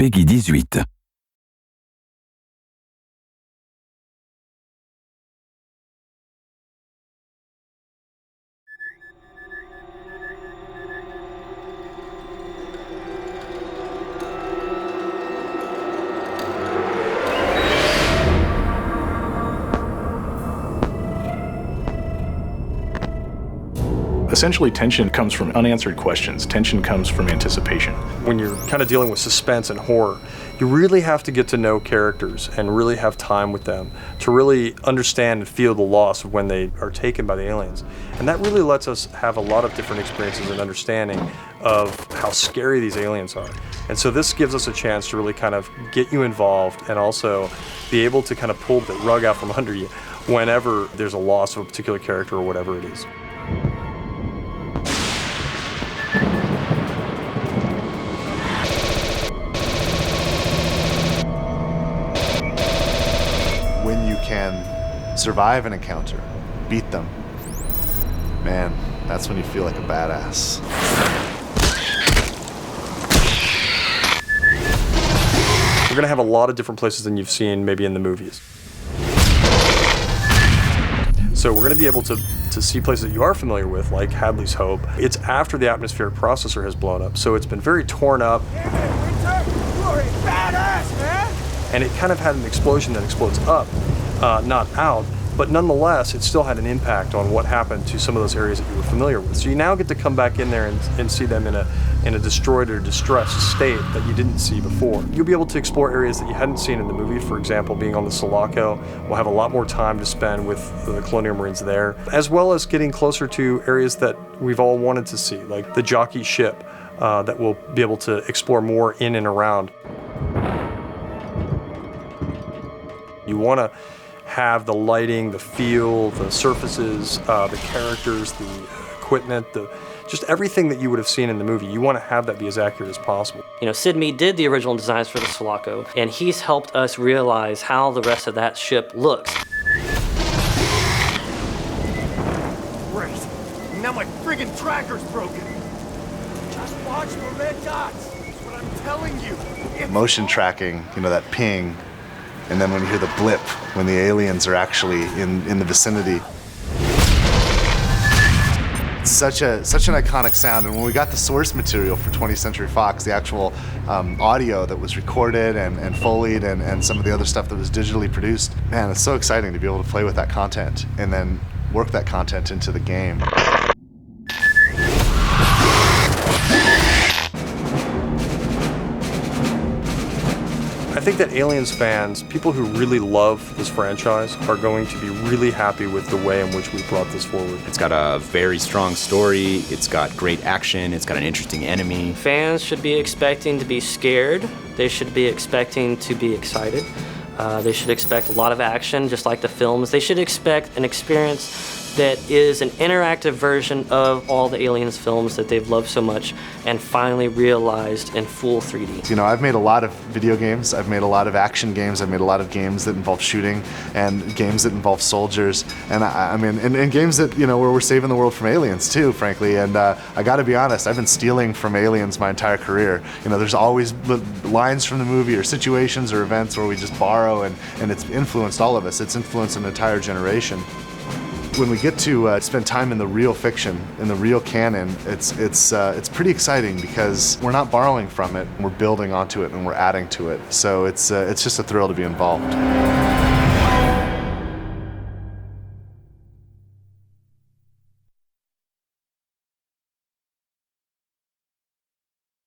Peggy 18. Essentially, tension comes from unanswered questions. Tension comes from anticipation. When you're kind of dealing with suspense and horror, you really have to get to know characters and really have time with them to really understand and feel the loss of when they are taken by the aliens. And that really lets us have a lot of different experiences and understanding of how scary these aliens are. And so this gives us a chance to really kind of get you involved and also be able to kind of pull the rug out from under you whenever there's a loss of a particular character or whatever it is. When you can survive an encounter, beat them, man, that's when you feel like a badass. We're gonna have a lot of different places than you've seen maybe in the movies. So we're gonna be able to see places that you are familiar with, like Hadley's Hope. It's after the atmospheric processor has blown up, so it's been very torn up. Yeah, Winter, you are a badass, man! And it kind of had an explosion that explodes up, not out, but nonetheless, it still had an impact on what happened to some of those areas that you were familiar with. So you now get to come back in there and see them in a destroyed or distressed state that you didn't see before. You'll be able to explore areas that you hadn't seen in the movie. For example, being on the Sulaco, we'll have a lot more time to spend with the Colonial Marines there, as well as getting closer to areas that we've all wanted to see, like the jockey ship that we'll be able to explore more in and around. You want to have the lighting, the feel, the surfaces, the characters, the equipment, just everything that you would have seen in the movie. You want to have that be as accurate as possible. You know, Sid Mead did the original designs for the Sulaco, and he's helped us realize how the rest of that ship looks. Great. Now my friggin' tracker's broken. Just watch the red dots. That's what I'm telling you. Motion tracking, you know, that ping, and then when you hear the blip, when the aliens are actually in the vicinity. It's such an iconic sound, and when we got the source material for 20th Century Fox, the actual audio that was recorded and Foleyed and some of the other stuff that was digitally produced, man, it's so exciting to be able to play with that content and then work that content into the game. I think that Aliens fans, people who really love this franchise, are going to be really happy with the way in which we brought this forward. It's got a very strong story, it's got great action, it's got an interesting enemy. Fans should be expecting to be scared. They should be expecting to be excited. They should expect a lot of action, just like the films. They should expect an experience that is an interactive version of all the Aliens films that they've loved so much and finally realized in full 3D. You know, I've made a lot of video games, I've made a lot of action games, I've made a lot of games that involve shooting and games that involve soldiers, and I mean, and games that, you know, where we're saving the world from aliens too, frankly, and I gotta be honest, I've been stealing from aliens my entire career. You know, there's always lines from the movie or situations or events where we just borrow, and it's influenced all of us. It's influenced an entire generation. When we get to spend time in the real fiction, in the real canon, it's pretty exciting because we're not borrowing from it, we're building onto it and we're adding to it. So it's just a thrill to be involved.